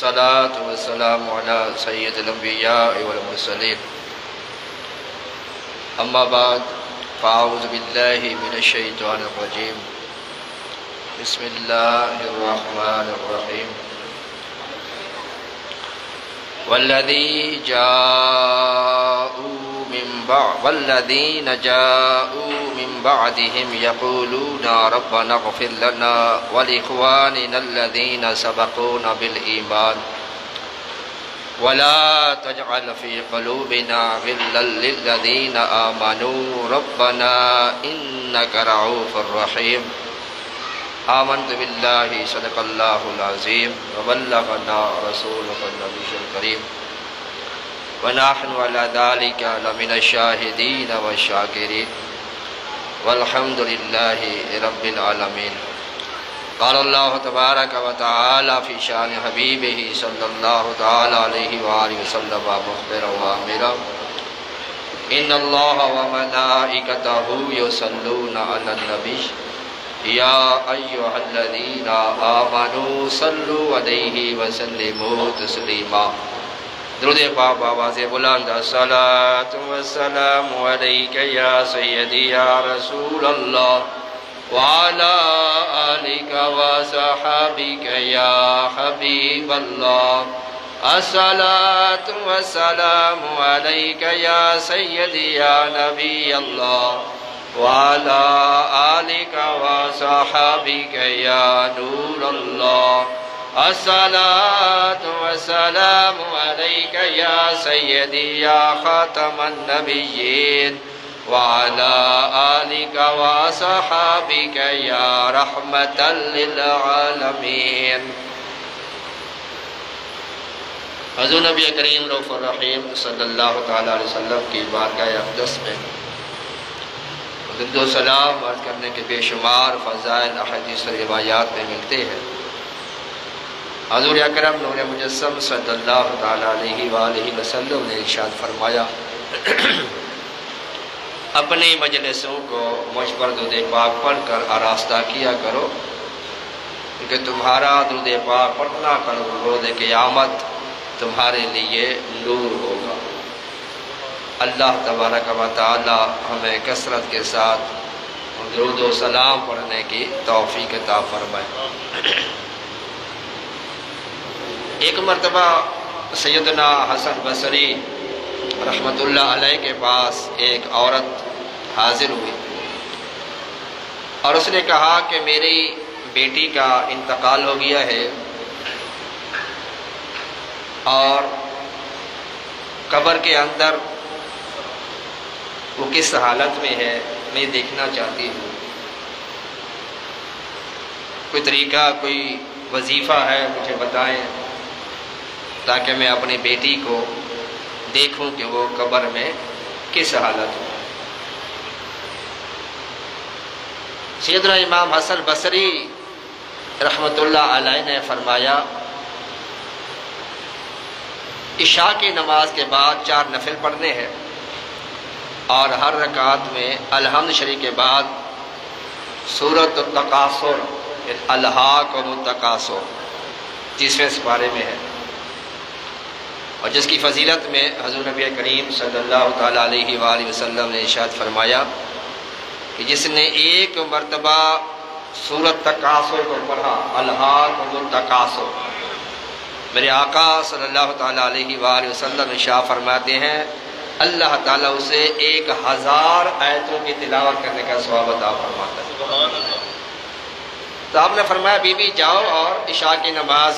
والصلاة والسلام على سيد الأنبياء والمرسلين أما بعد فأعوذ بالله من الشيطان الرجيم بسم الله الرحمن الرحيم والذين جاءوا من بعدهم يقولون ربنا اغفر لنا ولإخواننا الذين سبقونا بالإيمان ولا تجعل في قلوبنا غلا للذين آمنوا ربنا إنك رؤوف رحيم آمنت بالله صدق الله العظيم وبلغنا رسوله النبي الكريم ونحن على ذلك لمن الشاهدين والشاكرين والحمد لله رب العالمين. قال الله تبارك وتعالى في شان حبيبه صلى الله تعالى عليه وآله وسلم مخبرا وآمرا إن الله وملائكته يصلون على النبي يا أيها الذين آمنوا صلوا عليه وسلموا تسليما. درود پاک آواز بلند الصلاة والسلام عليك يا سيدي يا رسول الله وعلى آلك وصحابك يا حبيب الله. الصلاة والسلام عليك يا سيدي يا نبي الله وعلى آلك وصحابك يا نور الله. الصلاة والسلام عليك يا سيدي يا خاتم النبيين وعلى آلك وصحابك يا رحمة للعالمين. حضور نبی کریم رؤوف الرحیم صلی اللہ تعالیٰ علیہ وسلم کی بارگاہ اقدس میں درود و سلام عرض کرنے کے بے شمار فضائل احادیث و روایات میں ملتے ہیں. حضور اکرم نور مجسم صلی اللہ تعالیٰ علیہ وآلہ وسلم نے ارشاد فرمایا اپنی مجلسوں کو مجھ پر درود پاک پڑھ کر آراستہ کیا کرو کہ تمہارا درود پاک پڑھنا کل روز قیامت تمہارے لیے نور ہوگا. اللہ تبارک و تعالی ہمیں کثرت کے ساتھ درود و سلام پڑھنے کی توفیق عطا فرمائے. ایک مرتبہ سیدنا حسن بصری رحمت اللہ علیہ کے پاس ایک عورت حاضر ہوئی اور اس نے کہا کہ میری بیٹی کا انتقال ہو گیا ہے اور قبر کے اندر وہ کس حالت میں ہے میں دیکھنا چاہتی ہوں. کوئی طریقہ کوئی وظیفہ ہے مجھے بتائیں تاکہ میں اپنی بیٹی کو دیکھوں کہ وہ قبر میں کس حالت میں. سیدنا امام حسن بصری رحمت اللہ علیہ نے فرمایا عشاء کی نماز کے بعد 4 نفل پڑھنے ہیں اور ہر رکعت میں الحمد شریف کے بعد سورۃ التکاثر الہاکم التکاثر 30ویں سپارے میں ہے اور جس کی فضیلت میں حضور نبی کریم صلی اللہ تعالیٰ علیہ وآلہ وسلم نے ارشاد فرمایا کہ جس نے ایک مرتبہ سورۃ تکاثر کو پڑھا الہاکم التکاثر میرے آقا صلی اللہ تعالیٰ علیہ وآلہ وسلم ارشاد فرماتے ہیں اللہ تعالیٰ اسے 1000 آیتوں کی تلاوت کرنے کا ثواب عطا فرماتا ہے. تو آپ نے فرمایا بی بی جاؤ اور عشاء کی نماز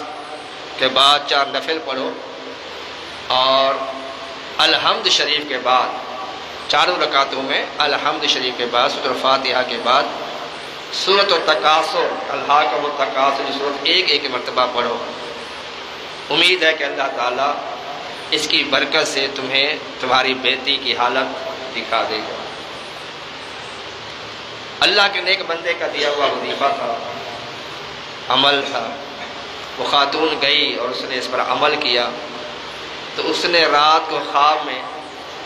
کے بعد 4 نفل پڑھو اور الحمد شریف کے بعد 4 رکعتوں میں الحمد شریف کے بعد سورۃ الفاتحہ کے بعد سورۃ التکاثر الہاکم التکاثر کی سورۃ ایک مرتبہ پڑھو. امید ہے کہ اللہ تعالیٰ اس کی برکت سے تمہیں تمہاری بیٹی کی حالت دکھا دے گا. اللہ کے نیک بندے کا دیا ہوا وظیفہ تھا عمل تھا. وہ خاتون گئی اور اس نے اس پر عمل کیا تو اس نے رات کو خواب میں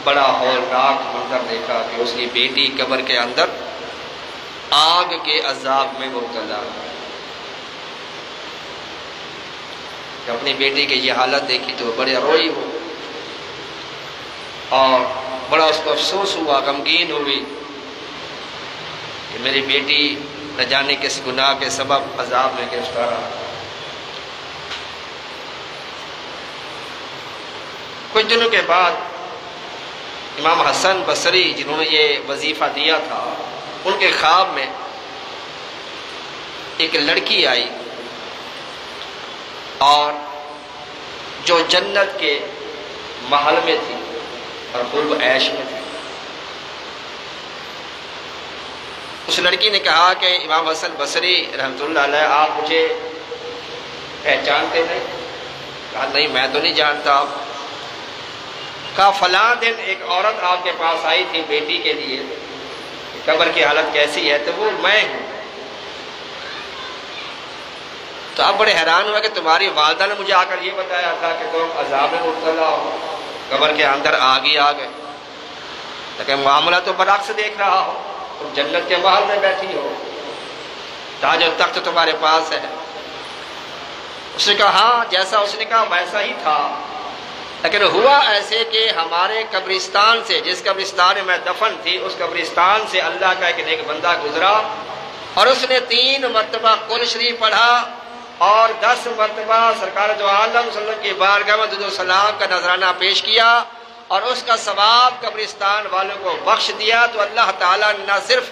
بڑا ہولناک منظر دیکھا کہ اس کی بیٹی قبر کے اندر آگ کے عذاب میں مبتلا. کہ اپنی بیٹی کی یہ حالت دیکھی تو بڑے روئی ہو اور بڑا اس کو افسوس ہوا، غمگین ہوئی کہ میری بیٹی نہ جانے کس گناہ کے سبب عذاب میں گرفتار رہا۔ کچھ دنوں کے بعد امام حسن بصری جنہوں نے یہ وظیفہ دیا تھا، ان کے خواب میں ایک لڑکی آئی اور جو جنت کے محل میں تھی اور خوب عیش میں تھی۔ اس لڑکی نے کہا کہ امام حسن بصری رحمۃ اللہ علیہ آپ مجھے پہچانتے نہیں؟ کہا نہیں میں تو نہیں جانتا آپ۔ کہا فلاں دن ایک عورت آپ کے پاس آئی تھی بیٹی کے لیے، قبر کی حالت کیسی ہے؟ تو وہ میں ہوں۔ تو آپ بڑے حیران ہوئے کہ تمہاری والدہ نے مجھے آ کر یہ بتایا تھا کہ تم عذاب میں مبتلا ہو، قبر کے اندر آگ ہی آ گئے، لیکن معاملہ تو برعکس دیکھ رہا ہو، تم جنت کے محل میں بیٹھی ہو، تاج و تخت تمہارے پاس ہے۔ اس نے کہا ہاں جیسا اس نے کہا ویسا ہی تھا، لیکن ہوا ایسے کہ ہمارے قبرستان سے، جس قبرستان میں دفن تھی اس قبرستان سے اللہ کا ایک نیک بندہ گزرا اور اس نے 3 مرتبہ قرآن شریف پڑھا اور 10 مرتبہ سرکار دو عالم صلی اللہ علیہ وسلم کی بارگاہ میں درود و سلام کا نذرانہ پیش کیا اور اس کا ثواب قبرستان والوں کو بخش دیا۔ تو اللہ تعالیٰ نے نہ صرف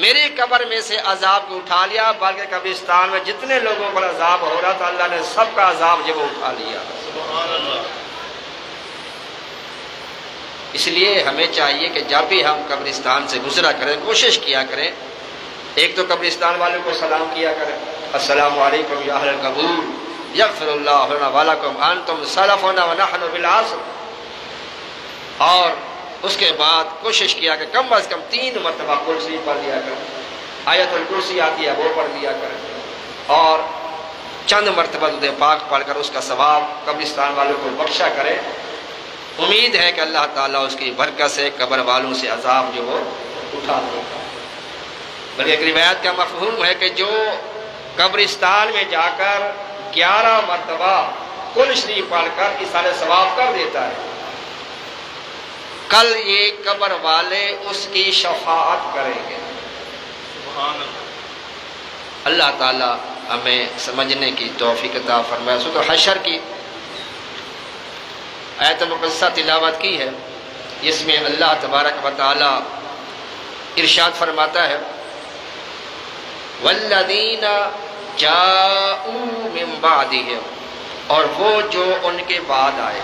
میری قبر میں سے عذاب کو اٹھا لیا بلکہ قبرستان میں جتنے لوگوں پر عذاب ہو رہا تھا اللہ نے سب کا عذاب جب اٹھا لیا۔ سبحان اللہ۔ اس لیے ہمیں چاہیے کہ جب بھی ہم قبرستان سے گزرا کریں کوشش کیا کریں، ایک تو قبرستان والوں کو سلام کیا کریں، السلام علیکم یا اہل القبور یغفر اللہ لنا ولکم انتم سلفنا ونحن بالعصر، اور اس کے بعد کوشش کیا کہ کم از کم 3 مرتبہ قرآن شریف پڑھ لیا کریں، آیت الکرسی آتی ہے وہ پڑھ لیا کریں اور چند مرتبہ درود پاک پڑھ کر اس کا ثواب قبرستان والوں کو بخشا کریں۔ امید ہے کہ اللہ تعالیٰ اس کی برکت سے قبر والوں سے عذاب جو وہ اٹھا دے گا۔ بلکہ ایک روایت کا مفہوم ہے کہ جو قبرستان میں جا کر 11 مرتبہ قرآن شریف پڑھ کر ایصال ثواب کر دیتا ہے، کل یہ قبر والے اس کی شفاعت کریں گے۔ اللہ تعالیٰ ہمیں سمجھنے کی توفیق عطا فرمائے۔ سورۃ حشر کی آیت مقدسہ تلاوت کی ہے، جس میں اللہ تبارک و تعالی ارشاد فرماتا ہے والذین جاءوا من بعدہم، اور وہ جو ان کے بعد آئے،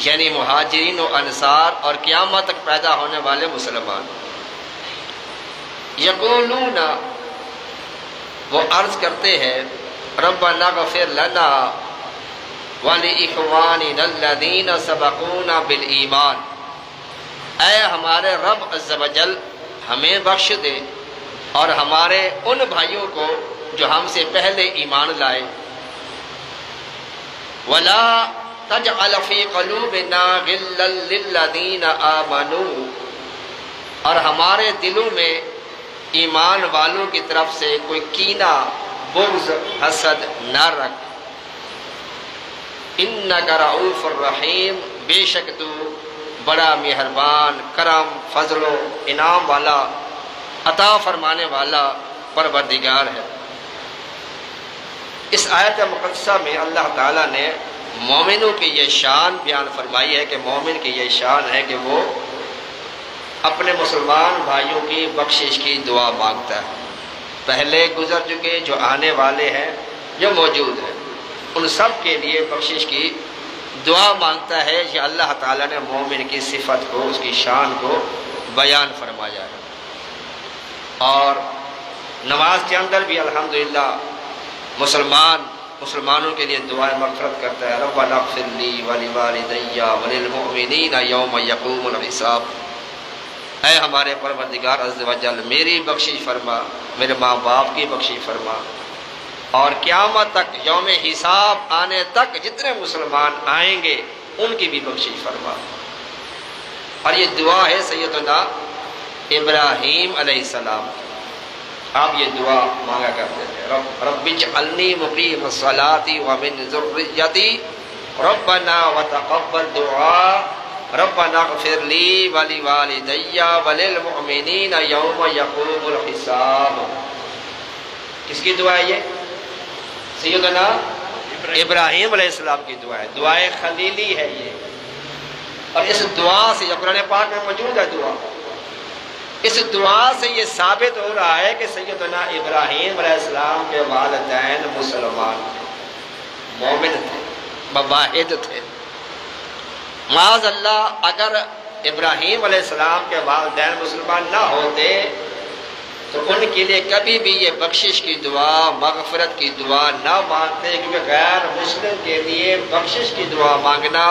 یعنی مہاجرین و انصار اور قیامت تک پیدا ہونے والے مسلمان، یقولون، وہ عرض کرتے ہیں ربنا اغفر لنا وَلِإِخْوَانِنَا الَّذِينَ سَبَقُونَا بِالْإِيمَانِ، اے ہمارے رب عز و جل ہمیں بخش دے اور ہمارے ان بھائیوں کو جو ہم سے پہلے ایمان لائے، وَلَا تَجْعَلْ فِي قُلُوبِنَا غِلًّا لِلَّذِينَ آمَنُوا، اور ہمارے دلوں میں ایمان والوں کی طرف سے کوئی کینہ، بغض، حسد نہ رکھ، انک رؤوف الرحیم، بے شک تو بڑا مہربان، کرم، فضل و انعام والا، عطا فرمانے والا پروردگار ہے۔ اس آیت مقدسہ میں اللہ تعالیٰ نے مومنوں کی یہ شان بیان فرمائی ہے کہ مومن کی یہ شان ہے کہ وہ اپنے مسلمان بھائیوں کی بخشش کی دعا مانگتا ہے، پہلے گزر چکے، جو آنے والے ہیں، جو موجود ہیں، ان سب کے لیے بخشش کی دعا مانگتا ہے۔ یہ اللہ تعالیٰ نے مومن کی صفت کو، اس کی شان کو بیان فرمایا ہے۔ اور نماز کے اندر بھی الحمدللہ مسلمانوں کے لیے دعائیں مغفرت کرتا ہے، ربنا اغفر لی ولوالدی وللمؤمنین یوم یقوم الحساب، اے ہمارے پروردگار عز و جل میری بخشش فرما، میرے ماں باپ کی بخشش فرما، اور قیامت تک یوم حساب آنے تک جتنے مسلمان آئیں گے ان کی بھی بخشش فرما۔ اور یہ دعا ہے سیدنا ابراہیم علیہ السلام، آپ یہ دعا مانگا کرتے تھے، رب اجعلنی مقیم الصلاۃ ومن ذریتی ربنا وتقبل دعاء ربنا اغفر لی ولوالدی وللمؤمنین یوم یقوم الحساب۔ کس کی دعا ہے یہ؟ سیدنا ابراہیم علیہ السلام کی دعا ہے، دعائے خلیلی ہے یہ۔ اور اس دعا سے یہ قرآن پاک میں موجود ہے دعا، اس دعا سے یہ ثابت ہو رہا ہے کہ سیدنا ابراہیم علیہ السلام کے والدین مسلمان تھے، مومن تھے، مواحد تھے۔ معاذ اللہ اگر ابراہیم علیہ السلام کے والدین مسلمان نہ ہوتے تو ان کے لیے کبھی بھی یہ بخشش کی دعا، مغفرت کی دعا نہ مانگتے، کیونکہ غیر مسلم کے لیے بخشش کی دعا مانگنا،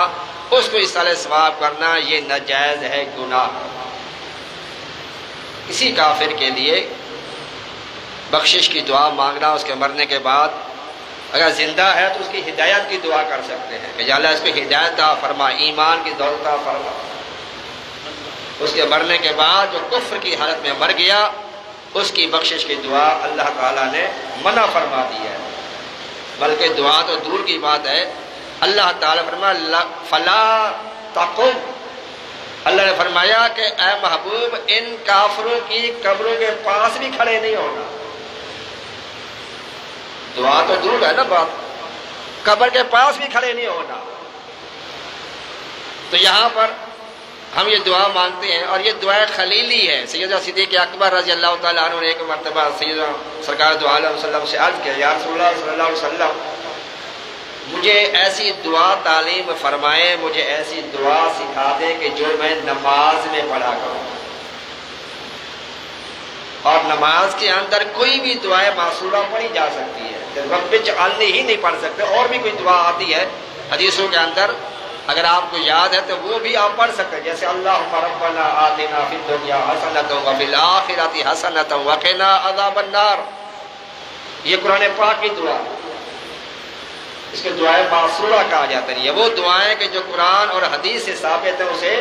اس کو اصالہ ثواب کرنا، یہ ناجائز ہے، گناہ۔ کسی کافر کے لیے بخشش کی دعا مانگنا، اس کے مرنے کے بعد اگر زندہ ہے تو اس کی ہدایت کی دعا کر سکتے ہیں کہ یا اللہ اس کو ہدایت عطا فرما، ایمان کی دولت عطا فرما۔ اس کے مرنے کے بعد جو کفر کی حالت میں مر گیا، اس کی بخشش کی دعا اللہ تعالیٰ نے منع فرما دی ہے، بلکہ دعا تو دور کی بات ہے۔ اللہ تعالیٰ فرمایا فلا تقم، اللہ نے فرمایا کہ اے محبوب ان کافروں کی قبروں کے پاس بھی کھڑے نہیں ہونا۔ دعا تو دور ہے نا بات، قبر کے پاس بھی کھڑے نہیں ہونا۔ تو یہاں پر ہم یہ دعا مانگتے ہیں، اور یہ دعا خلیلی ہے۔ سیدنا صدیق اکبر رضی اللہ تعالیٰ عنہ نے ایک مرتبہ سیدنا سرکار دو عالم صلی اللہ علیہ وسلم سے عرض کیا، یا رسول اللہ صلی اللہ علیہ وسلم مجھے ایسی دعا تعلیم فرمائیں، مجھے ایسی دعا سکھا دیں کہ جو میں نماز میں پڑھا کروں۔ اور نماز کے اندر کوئی بھی دعائیں معصورہ پڑھی جا سکتی ہے، رب اجعلنی ہی نہیں پڑھ سکتے، اور بھی کوئی دعا آتی ہے حدیثوں کے اندر، اگر آپ کو یاد ہے تو وہ بھی آپ پڑھ سکتے ہیں، جیسے اللہم ربنا آتنا فی الدنیا حسنۃ وفی الآخرۃ حسنۃ وقنا عذاب النار، یہ قرآن پاک کی دعا، اس کے دعائیں معصورہ کہا جاتا ہے۔ یہ وہ دعائیں کہ جو قرآن اور حدیث سے ثابت ہے، اسے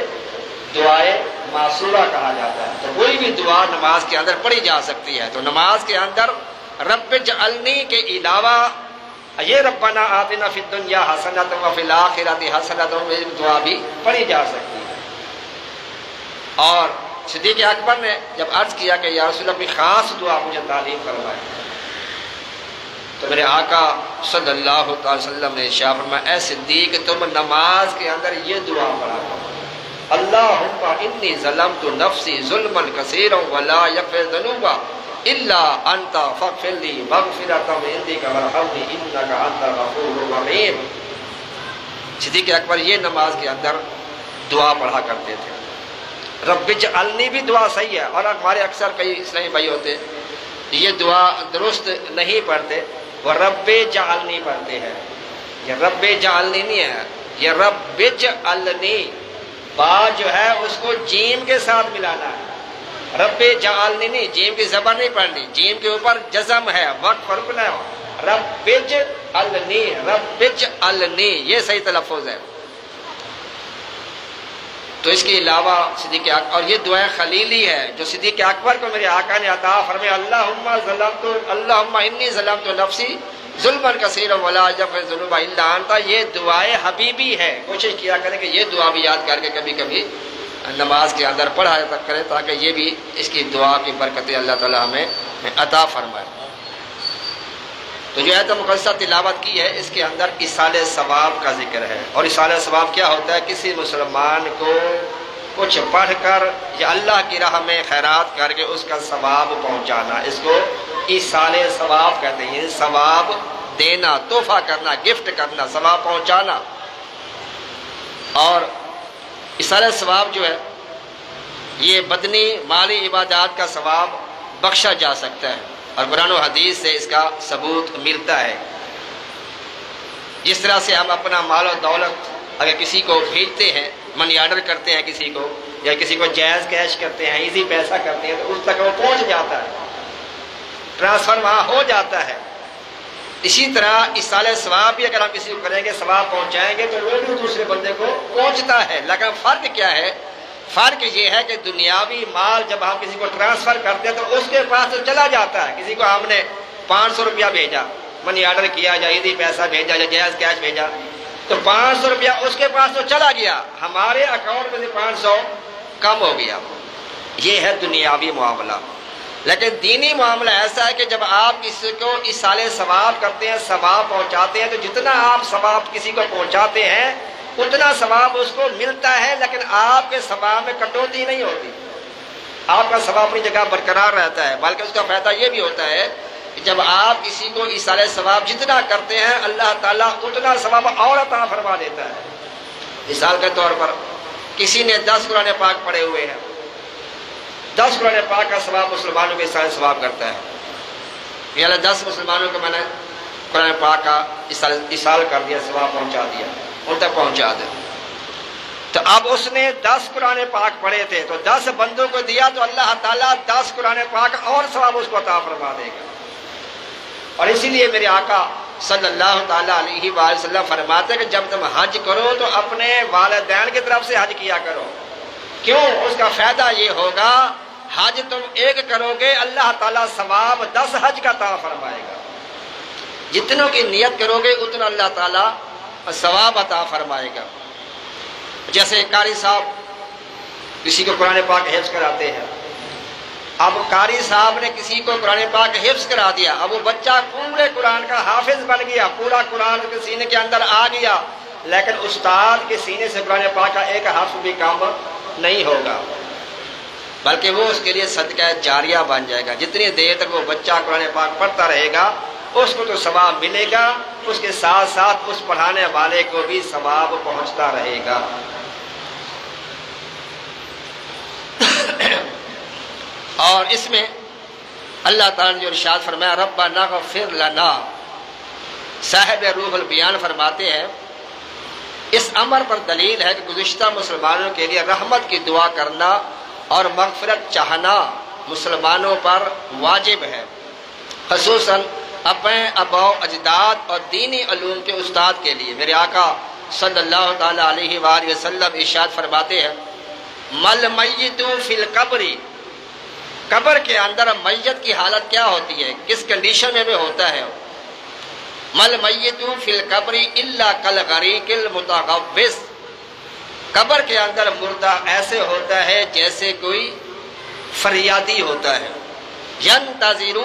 دعائیں معصورہ کہا جاتا ہے۔ تو کوئی بھی دعا نماز کے اندر پڑھی جا سکتی ہے۔ تو نماز کے اندر رب اجعلنی کے علاوہ یہ ربنا آتنا فی الدنیا حسنۃ وفی الآخرۃ حسنۃ دعا بھی پڑھی جا سکتی ہے۔ اور صدیق اکبر نے جب عرض کیا کہ یا رسول اللہ کوئی خاص دعا مجھے تعلیم فرمائے، تو میرے آقا صلی اللہ علیہ وسلم نے ارشاد فرمایا، اے صدیق تم نماز کے اندر یہ دعا پڑھا کرو، اللہم انی ظلمت نفسی ظلما کثیرا ولا یغفر الذنوب الا انت فاغفر لی مغفرۃ من عندک وارحمنی انک انت الغفور الرحیم۔ صدیق اکبر یہ نماز کے اندر دعا پڑھا کرتے تھے۔ رب اجعلنی بھی دعا صحیح ہے، اور ہمارے اکثر کئی اسلامی بھائی ہوتے یہ دعا درست نہیں پڑھتے، وہ رب اجعلنی پڑھتے ہیں۔ یہ رب اجعلنی نہیں ہے، یہ رب اجعلنی، با جو ہے اس کو جیم کے ساتھ ملانا ہے، رب اجعلنی نہیں، جیم کی زبر نہیں پڑھنی، جیم کے اوپر جزم ہے، وقت فرق نہ ہو، رب اجعلنی، رب اجعلنی، یہ صحیح تلفظ ہے۔ تو اس کے علاوہ صدیق اکبر، اور یہ دعا خلیلی ہے جو صدیق اکبر کو میرے آقا نے عطا فرمایا، اللہم انی ظلمت نفسی ظلما کثیرا ولا یغفر الذنوب الا انت، یہ دعائے حبیبی ہے۔ کوشش کیا کریں کہ یہ دعا بھی یاد کر کے کبھی کبھی نماز کے اندر پڑھا کریں، تاکہ یہ بھی اس کی دعا کی برکتیں اللہ تعالیٰ ہمیں عطا فرمائے۔ تو جو آیت مقدسہ تلاوت کی ہے، اس کے اندر ایصال ثواب کا ذکر ہے۔ اور ایصال ثواب کیا ہوتا ہے؟ کسی مسلمان کو کچھ پڑھ کر یا اللہ کی راہ میں خیرات کر کے اس کا ثواب پہنچانا، اس کو ایصال ثواب کہتے ہیں۔ ثواب دینا، تحفہ کرنا، گفٹ کرنا، ثواب پہنچانا۔ اور ایصال ثواب جو ہے یہ بدنی مالی عبادات کا ثواب بخشا جا سکتا ہے، اور قرآن و حدیث سے اس کا ثبوت ملتا ہے۔ جس طرح سے ہم اپنا مال و دولت اگر کسی کو بھیجتے ہیں، منی آرڈر کرتے ہیں کسی کو، یا کسی کو جائز کیش کرتے ہیں، ایزی پیسہ کرتے ہیں، تو اس تک وہ پہنچ جاتا ہے، ٹرانسفر وہاں ہو جاتا ہے۔ اسی طرح ایصال ثواب بھی اگر ہم کسی کو کریں گے، ثواب پہنچائیں گے، تو وہ بھی دوسرے بندے کو پہنچتا ہے۔ لیکن فرق کیا ہے؟ فرق یہ ہے کہ دنیاوی مال جب ہم کسی کو ٹرانسفر کرتے ہیں تو اس کے پاس تو چلا جاتا ہے. کسی کو ہم نے 500 روپیہ بھیجا، منی آرڈر کیا یا عیدی پیسہ بھیجا یا جائز کیش بھیجا، تو 500 روپیہ اس کے پاس تو چلا گیا، ہمارے اکاؤنٹ میں سے 500 کم ہو گیا. یہ ہے دنیاوی معاملہ. لیکن دینی معاملہ ایسا ہے کہ جب آپ کسی کو ایصال ثواب کرتے ہیں، ثواب پہنچاتے ہیں، تو جتنا آپ ثواب کسی کو پہنچاتے ہیں اتنا ثواب اس کو ملتا ہے، لیکن آپ کے ثواب میں کٹوتی نہیں ہوتی. آپ کا ثواب اپنی جگہ برقرار رہتا ہے. بلکہ اس کا فائدہ یہ بھی ہوتا ہے کہ جب آپ کسی کو ایصال ثواب جتنا کرتے ہیں اللہ تعالیٰ اتنا ثواب اور عطا فرما دیتا ہے. مثال کے طور پر کسی نے 10 قرآن پاک پڑھے ہوئے ہیں، 10 قرآن پاک کا ثواب مسلمانوں کے ایصال ثواب کرتا ہے. یہ 10 مسلمانوں کو میں نے قرآن پاک کا ایصال کر دیا، ثواب پہنچا دیا، ان تک پہنچا دے. تو اب اس نے 10 قرآن پاک پڑھے تھے تو 10 بندوں کو دیا تو اللہ تعالیٰ 10 قرآن پاک اور ثواب اس کو عطا فرما دے گا. اور اسی لیے میرے آقا صلی اللہ تعالیٰ علیہ وآلہ وسلم فرماتے ہیں کہ جب تم حج کرو تو اپنے والدین کی طرف سے حج کیا کرو. کیوں؟ اس کا فائدہ یہ ہوگا حج تم ایک کرو گے اللہ تعالیٰ ثواب 10 حج کا عطا فرمائے گا. جتنوں کی نیت کرو گے اتنا اللہ تعالیٰ ثواب عطا فرمائے گا. جیسے قاری صاحب کسی کو قرآن پاک حفظ کراتے ہیں، اب قاری صاحب نے کسی کو قرآن پاک حفظ کرا دیا، اب وہ بچہ پورے قرآن کا حافظ بن گیا، پورا قرآن کے سینے کے اندر آ گیا، لیکن استاد کے سینے سے قرآن پاک کا ایک حرف بھی کام نہیں ہوگا، بلکہ وہ اس کے لیے صدقہ جاریہ بن جائے گا. جتنی دیر تک وہ بچہ قرآن پاک پڑھتا رہے گا اس کو تو ثواب ملے گا، اس کے ساتھ ساتھ اس پڑھانے والے کو بھی ثواب پہنچتا رہے گا. اور اس میں اللہ تعالیٰ نے جو ارشاد فرمایا ربنا اغفر لنا، صاحب روح البیان فرماتے ہیں اس امر پر دلیل ہے کہ گزشتہ مسلمانوں کے لیے رحمت کی دعا کرنا اور مغفرت چاہنا مسلمانوں پر واجب ہے، خصوصاً اپنے آباء اجداد اور دینی علوم کے استاد کے لیے. میرے آقا صلی اللہ تعالیٰ علیہ وآلہ وسلم ارشاد فرماتے ہیں مل میت فی القبر، قبر کے اندر میت کی حالت کیا ہوتی ہے، کس کنڈیشن میں ہوتا ہے. مل میت فی القبر الا کالغریق المتغوص، قبر کے اندر مردہ ایسے ہوتا ہے جیسے کوئی فریادی ہوتا ہے. ینتظر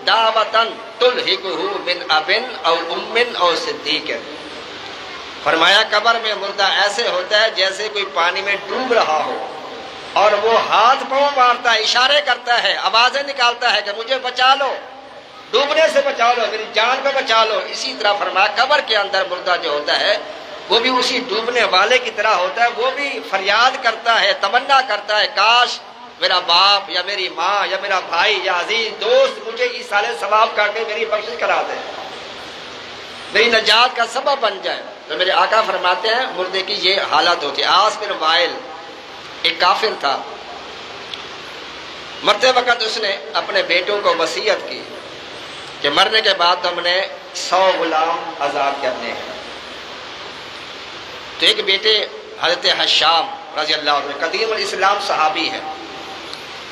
دعوتا تلحقہ من اب او ام او صدیق، فرمایا قبر میں مردہ ایسے ہوتا ہے جیسے کوئی پانی میں ڈوب رہا ہو اور وہ ہاتھ پاؤں مارتا ہے، اشارے کرتا ہے، آوازیں نکالتا ہے کہ مجھے بچا لو، ڈوبنے سے بچا لو، میری جان کو بچا لو. اسی طرح فرمایا قبر کے اندر مردہ جو ہوتا ہے وہ بھی اسی ڈوبنے والے کی طرح ہوتا ہے، وہ بھی فریاد کرتا ہے، تمنا کرتا ہے کاش میرا باپ یا میری ماں یا میرا بھائی یا عزیز دوست مجھے ایصال ثواب کر کے میری بخشش کرا دے، میری نجات کا سبب بن جائے. تو میرے آقا فرماتے ہیں مردے کی یہ حالت ہوتی ہے. عاص بن وائل ایک کافر تھا، مرتے وقت اس نے اپنے بیٹوں کو وصیت کی کہ مرنے کے بعد ہم نے 100 غلام آزاد کرنے ہیں. تو ایک بیٹے حضرت حشام رضی اللہ عنہ قدیم الاسلام صحابی ہے،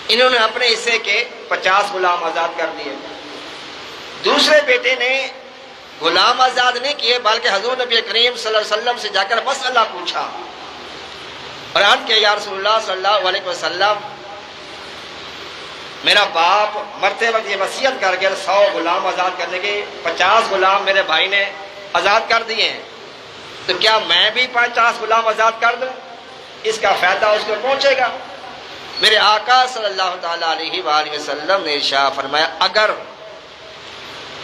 انہوں نے اپنے حصے کے 50 غلام آزاد کر دیے. دوسرے بیٹے نے غلام آزاد نہیں کیے بلکہ حضور نبی کریم صلی اللہ علیہ وسلم سے جا کر مسئلہ پوچھا اور عرض کیا یا رسول اللہ صلی اللہ علیہ وسلم میرا باپ مرتے وقت یہ وصیت کر کے 100 غلام آزاد کرنے کے، 50 غلام میرے بھائی نے آزاد کر دیے ہیں، تو کیا میں بھی 50 غلام آزاد کر دوں؟ اس کا فائدہ اس کو پہنچے گا. میرے آقا صلی اللہ تعالیٰ علیہ وآلہ وسلم نے ارشاد فرمایا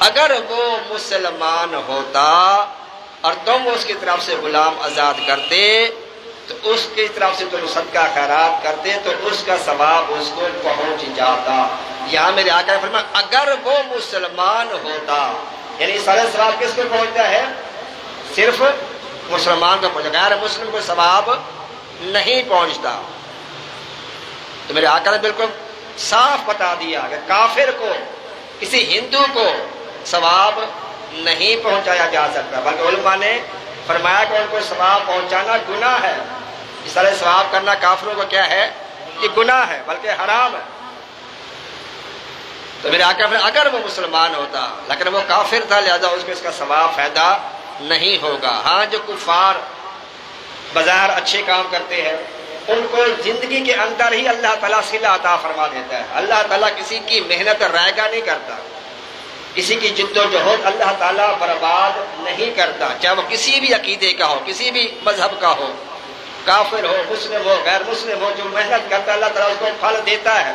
اگر وہ مسلمان ہوتا اور تم اس کی طرف سے غلام آزاد کرتے تو اس کی طرف سے تم صدقہ خیرات کرتے تو اس کا ثواب اس کو پہنچ جاتا. یہاں میرے آقا نے فرمایا اگر وہ مسلمان ہوتا، یعنی سارے ثواب کس کو پہنچتا ہے؟ صرف مسلمان کو پہنچتا، غیر مسلم کو ثواب نہیں پہنچتا. تو میرے آقا نے بالکل صاف بتا دیا کہ کافر کو، کسی ہندو کو ثواب نہیں پہنچایا جا سکتا، بلکہ علماء نے فرمایا کہ ان کو ثواب پہنچانا گناہ ہے. اس طرح ثواب کرنا کافروں کو کیا ہے؟ یہ گناہ ہے، بلکہ حرام ہے۔ تو میرے آقا اگر وہ مسلمان ہوتا لیکن وہ کافر تھا، لہذا اس کو اس کا ثواب فائدہ نہیں ہوگا۔ ہاں جو کفار بظاہر اچھے کام کرتے ہیں ان کو زندگی کے اندر ہی اللہ تعالیٰ صلہ عطا فرما دیتا ہے۔ اللہ تعالیٰ کسی کی محنت رائگاں نہیں کرتا، کسی کی جد و جہد اللہ تعالیٰ برباد نہیں کرتا، چاہے وہ کسی بھی عقیدے کا ہو، کسی بھی مذہب کا ہو، کافر ہو، مسلم ہو، غیر مسلم ہو، جو محنت کرتا ہے اللہ تعالیٰ اس کو پھل دیتا ہے۔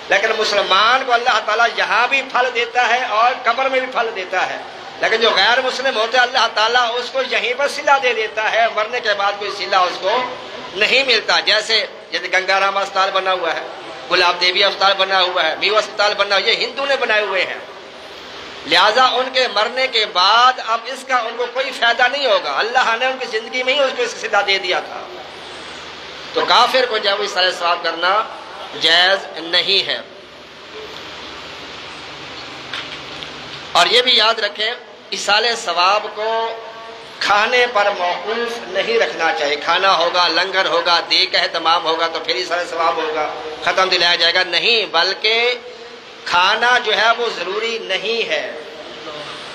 لیکن مسلمان کو اللہ تعالیٰ یہاں بھی پھل دیتا ہے اور قبر میں بھی پھل دیتا ہے، لیکن جو غیر مسلم ہوتا ہے اللہ تعالیٰ اس کو یہیں پر صلہ دے دیتا ہے، مرنے کے بعد کوئی صلہ اس کو نہیں ملتا۔ جیسے گنگا رام اسپتال بنا ہوا ہے، گلاب دیوی اسپتال بنا ہوا ہے، میو اسپتال بنا ہوا ہے، یہ ہندو نے بنائے ہوئے ہیں، لہٰذا ان کے مرنے کے بعد اب اس کا ان کو کوئی فائدہ نہیں ہوگا، اللہ نے ان کی زندگی میں ہی اس کو اس صلہ دے دیا تھا۔ تو کافر کو جب اس طرح ثواب کرنا جائز نہیں ہے۔ اور یہ بھی یاد رکھیں ایصال ثواب کو کھانے پر موقوف نہیں رکھنا چاہیے۔ کھانا ہوگا، لنگر ہوگا، دیگ کا اہتمام ہوگا تو پھر ایصال ثواب ہوگا، ختم دلایا جائے گا، نہیں، بلکہ کھانا جو ہے وہ ضروری نہیں ہے۔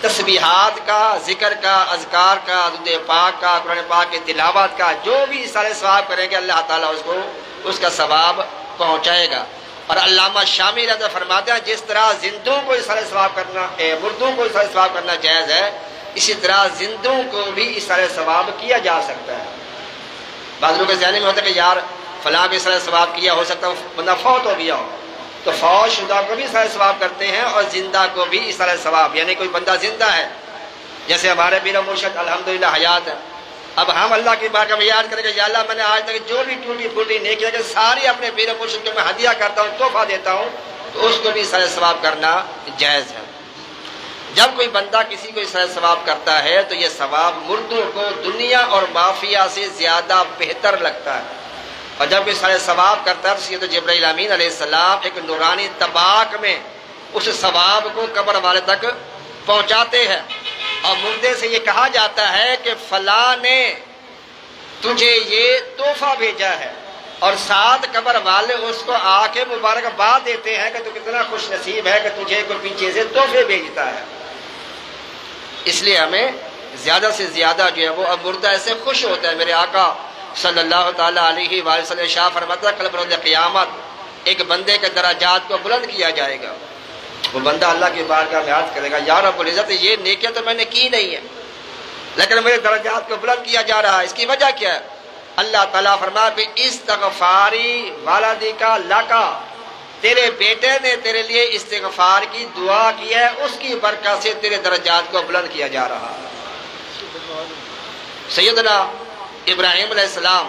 تسبیحات کا، ذکر کا، اذکار کا، درود پاک کا، قرآن پاک کی تلاوت کا، جو بھی ایصال ثواب کریں گے اللہ تعالیٰ اس کو اس کا ثواب پہنچائے گا۔ اور علامہ شامی رضا فرماتے ہیں جس طرح زندوں کو ایصال ثواب کرنا، مردوں کو ایصال ثواب کرنا جائز ہے، اسی طرح زندوں کو بھی ایصال ثواب کیا جا سکتا ہے۔ بعض لوگوں کے ذہن میں ہوتا ہے کہ یار فلاں بھی ایصال ثواب کیا، ہو سکتا ہے بندہ فوت ہو گیا ہو، تو فوت شدہ کو بھی ایصال ثواب کرتے ہیں اور زندہ کو بھی ایصال ثواب، یعنی کوئی بندہ زندہ ہے، جیسے ہمارے پیر و مرشد الحمدللہ حیات ہے، اب ہم اللہ کی بارگاہ میں یاد کریں گے یا اللہ میں نے آج تک جو بھی ٹوٹی پھوٹی نیکی ہے کہ ساری اپنے پیر و مرشد کو میں ہدیہ کرتا ہوں، تحفہ دیتا ہوں، تو اس کو بھی ایصال ثواب کرنا جائز ہے۔ جب کوئی بندہ کسی کو ایصال ثواب کرتا ہے تو یہ ثواب مردوں کو دنیا اور مافیا سے زیادہ بہتر لگتا ہے، اور جب کوئی ایصال ثواب کرتا ہے تو سید جبرائیل امین علیہ السلام ایک نورانی طباق میں اس ثواب کو قبر والے تک پہنچاتے ہیں، اور مردے سے یہ کہا جاتا ہے کہ فلاں نے تجھے یہ تحفہ بھیجا ہے، اور ساتھ قبر والے اس کو آ کے مبارکباد دیتے ہیں کہ تو کتنا خوش نصیب ہے کہ تجھے کوئی پیچھے سے تحفے بھیجتا ہے۔ اس لیے ہمیں زیادہ سے زیادہ جو ہے وہ اب مردہ ایسے خوش ہوتا ہے۔ میرے آقا صلی اللہ تعالیٰ علیہ وآلہ وسلم شاہ فرماتا ہے کل بروز قیامت ایک بندے کے درجات کو بلند کیا جائے گا، وہ بندہ اللہ کی بارگاہ میں عرض کرے گا یا رب العزت یہ نیکیاں تو میں نے کی نہیں ہے لیکن میرے درجات کو بلند کیا جا رہا ہے، اس کی وجہ کیا ہے؟ اللہ تعالیٰ فرمایا کہ استغفاری والدیکا لکا، تیرے بیٹے نے تیرے لیے استغفار کی دعا کی ہے، اس کی برکت سے تیرے درجات کو بلند کیا جا رہا ہے۔ سیدنا ابراہیم علیہ السلام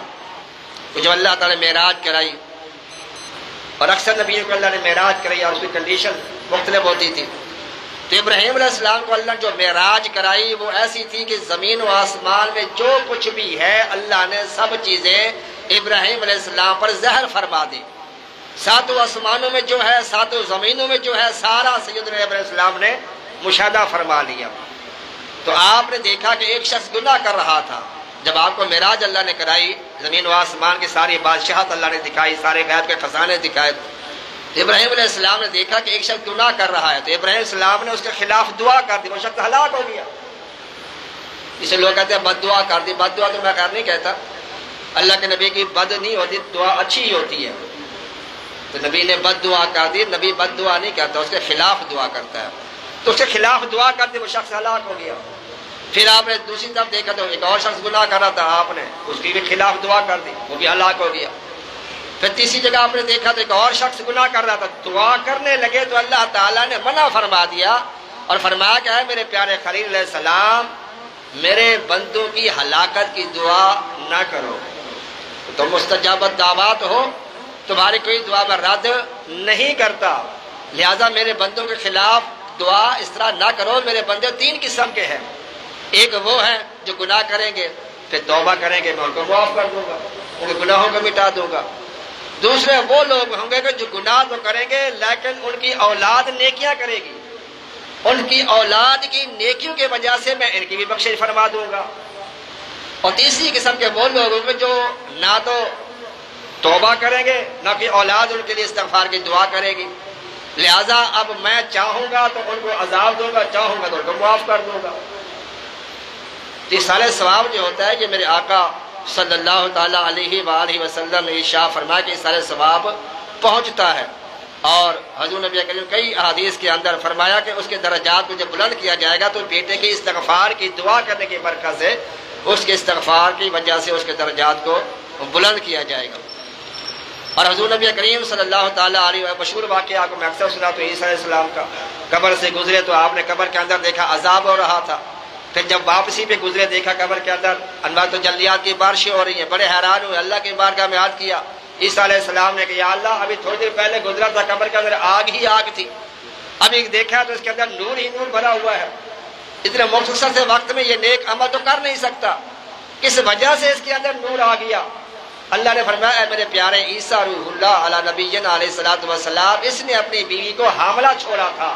کو جب اللہ تعالیٰ نے معراج کرائی، اور اکثر نبیوں کو اللہ نے معراج کرائی اور اس کی کنڈیشن مختلف ہوتی تھی، تو ابراہیم علیہ السلام کو اللہ نے جو معراج کرائی وہ ایسی تھی کہ زمین و آسمان میں جو کچھ بھی ہے اللہ نے سب چیزیں ابراہیم علیہ السلام پر ظاہر فرما دی، ساتوں آسمانوں میں جو ہے، ساتوں زمینوں میں جو ہے، سارا سیدنا ابراہیم علیہ السلام نے مشاہدہ فرما لیا۔ تو آپ نے دیکھا کہ ایک شخص گناہ کر رہا تھا، جب آپ کو معراج اللہ نے کرائی، زمین و آسمان کی ساری بادشاہت اللہ نے دکھائی، سارے غیب کے خزانے دکھائے، تو ابراہیم علیہ السلام نے دیکھا کہ ایک شخص گناہ کر رہا ہے، تو ابراہیم علیہ السلام نے اس کے خلاف دعا کر دی، وہ شخص ہلاک ہو گیا۔ اسے لوگ کہتے ہیں بد دعا کر دی، بد دعا تو میں خیر نہیں کہتا، اللہ کے نبی کی بد نہیں ہوتی، دعا اچھی ہی ہوتی ہے، تو نبی نے بد دعا کر دی، نبی بد دعا نہیں کرتا، اس کے خلاف دعا کرتا ہے، تو اس کے خلاف دعا کر دی، وہ شخص ہلاک ہو گیا۔ پھر آپ نے دوسری طرف دیکھا تو ایک اور شخص گناہ کر رہا تھا، آپ نے اس کی بھی خلاف دعا کر دی، وہ بھی ہلاک ہو گیا۔ پھر تیسری جگہ آپ نے دیکھا تو ایک اور شخص گناہ کر رہا تھا، دعا کرنے لگے تو اللہ تعالیٰ نے منع فرما دیا اور فرمایا کہ ہے میرے پیارے خلیل علیہ السلام میرے بندوں کی ہلاکت کی دعا نہ کرو، تم مستجابت دعوات ہو، تمہاری کوئی دعا میں رد نہیں کرتا، لہذا میرے بندوں کے خلاف دعا اس طرح نہ کرو۔ میرے بندے تین قسم کے ہیں، ایک وہ ہیں جو گناہ کریں گے پھر توبہ کریں گے، میں ان کو معاف کر دوں گا، ان کے گناہوں کو مٹا دوں گا۔ دوسرے وہ لوگ ہوں گے کہ جو گناہ تو کریں گے لیکن ان کی اولاد نیکیاں کرے گی، ان کی اولاد کی نیکیوں کی وجہ سے میں ان کی بھی بخشش فرما دوں گا۔ اور تیسری قسم کے وہ لوگ ہوں گے جو نہ تو توبہ کریں گے نہ کہ اولاد ان کے لیے استغفار کی دعا کرے گی، لہذا اب میں چاہوں گا تو ان کو عذاب دوں گا، چاہوں گا تو ان کو معاف کر دوں گا۔ ایصال ثواب جو ہوتا ہے کہ میرے آقا صلی اللہ تعالیٰ علیہ وآلہ وسلم نے ارشاد فرمایا کہ ایصال ثواب پہنچتا ہے، اور حضور نبی کریم کئی احادیث کے اندر فرمایا کہ اس کے درجات کو جب بلند کیا جائے گا تو بیٹے کی استغفار کی دعا کرنے کی برکت سے، اس کے استغفار کی وجہ سے اس کے درجات کو بلند کیا جائے گا۔ اور حضور نبی کریم صلی اللہ تعالیٰ علیہ وسلم مشہور واقعہ آپ کو میں اکثر سنا تو عیسیٰ علیہ السلام کا، قبر سے گزرے تو آپ نے قبر کے اندر دیکھا عذاب ہو رہا تھا، پھر جب واپسی پہ گزرے دیکھا قبر کے اندر انوار تجلیات کی بارشیں ہو رہی ہیں، بڑے حیران ہوئے، اللہ کی بارگاہ میں عرض کیا، عیسیٰ علیہ السلام نے کہ یا اللہ ابھی تھوڑی دیر پہلے گزرا تھا قبر کے اندر آگ ہی آگ تھی، ابھی دیکھا تو اس کے اندر نور ہی نور بھرا ہوا ہے، اتنے مختصر سے وقت میں یہ نیک عمل تو کر نہیں سکتا، اس وجہ سے اس کے اندر نور آ گیا۔ اللہ نے فرمایا اے میرے پیارے عیسیٰ روح اللہ علی نبینا علیہ الصلوۃ والسلام، اس نے اپنی بیوی کو حاملہ چھوڑا تھا،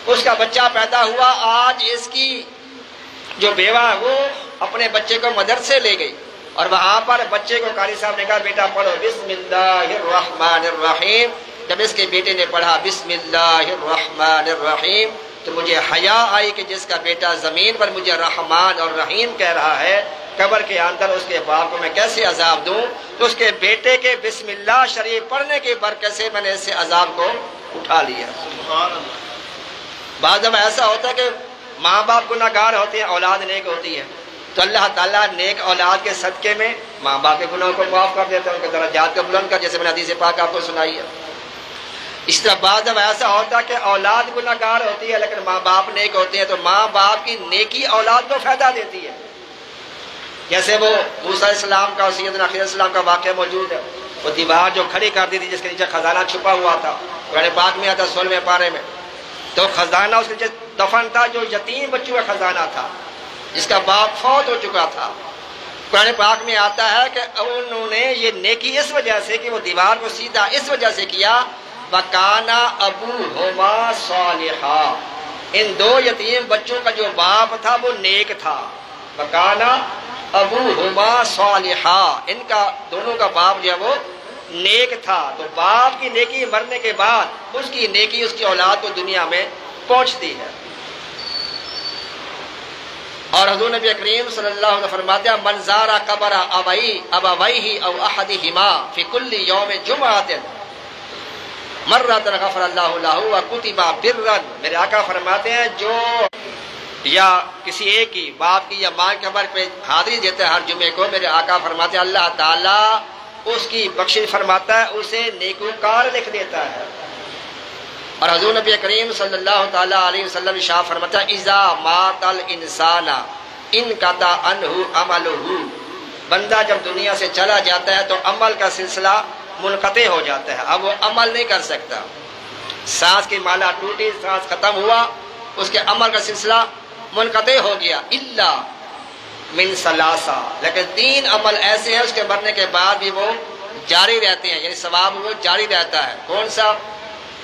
اس کا بچہ پیدا ہوا، آج اس کی جو بیوہ ہے وہ اپنے بچے کو مدرسے لے گئی، اور وہاں پر بچے کو قاری صاحب نے کہا بیٹا پڑھو بسم اللہ الرحمن الرحیم، جب اس کے بیٹے نے پڑھا بسم اللہ الرحمن الرحیم تو مجھے حیا آئی کہ جس کا بیٹا زمین پر مجھے رحمان اور رحیم کہہ رہا ہے، قبر کے اندر اس کے باپ کو میں کیسے عذاب دوں؟ تو اس کے بیٹے کے بسم اللہ شریف پڑھنے کی برکت سے میں نے اس سے عذاب کو اٹھا لیا۔ بعض جب ایسا ہوتا ہے کہ ماں باپ گناہگار ہوتے ہیں، اولاد نیک ہوتی ہے، تو اللہ تعالیٰ نیک اولاد کے صدقے میں ماں باپ کے گناہوں کو معاف کر دیتا ہے، ان کے درجات کو بلند کر، جیسے میں نے حدیث پاک آپ کو سنائی ہے۔ اس طرح بعض جب ایسا ہوتا ہے کہ اولاد گناہگار ہوتی ہے لیکن ماں باپ نیک ہوتے ہیں، تو ماں باپ کی نیکی اولاد کو فائدہ دیتی ہے، جیسے وہ موسیٰ علیہ السلام کا اور سیدنا خضر علیہ السلام کا واقعہ موجود ہے، وہ دیوار جو کھڑی کر دی تھی جس کے نیچے خزانہ چھپا ہوا تھا، قرآن پاک میں آتا 16ویں پارے میں، تو خزانہ اس کے نیچے دفن تھا جو یتیم بچوں کا خزانہ تھا جس کا باپ فوت ہو چکا تھا۔ قرآن پاک میں آتا ہے کہ انہوں نے یہ نیکی اس وجہ سے کہ وہ دیوار کو سیدھا اس وجہ سے کیا، وَكَانَ أَبُوهُمَا صَالِحًا، ان دو یتیم بچوں کا جو باپ تھا وہ نیک تھا، وَكَانَ أَبُوهُمَا صَالِحًا، ان کا دونوں کا باپ جو ہے وہ نیک تھا، تو باپ کی نیکی مرنے کے بعد اس کی نیکی اس کی اولاد کو دنیا میں پہنچتی ہے۔ اور حضور نبی کریم صلی اللہ علیہ وسلم فرماتے ہیں من زار قبر ابویہ او احدہما فی کل یوم جمعۃ مرۃ غفر اللہ لہ وکتب برا، میرے آقا فرماتے ہیں جو یا کسی ایک کی باپ کی یا ماں کی قبر پہ حاضری دیتا ہے ہر جمعے کو، میرے آقا فرماتے ہیں اللہ تعالیٰ اس کی بخشش فرماتا ہے، اسے نیکوکار لکھ دیتا ہے۔ اور حضور نبی کریم صلی اللہ تعالیٰ علیہ وسلم ارشاد فرماتا ہے اذا مات الانسان انقطع عنہ عملہ، بندہ جب دنیا سے چلا جاتا ہے تو عمل کا سلسلہ منقطع ہو جاتا ہے، اب وہ عمل نہیں کر سکتا، سانس کی مالا ٹوٹی، سانس ختم ہوا، اس کے عمل کا سلسلہ منقطع ہو گیا، الا من ثلاثہ، لیکن 3 عمل ایسے ہیں اس کے مرنے کے بعد بھی وہ جاری رہتے ہیں، یعنی ثواب وہ جاری رہتا ہے۔ کون سا؟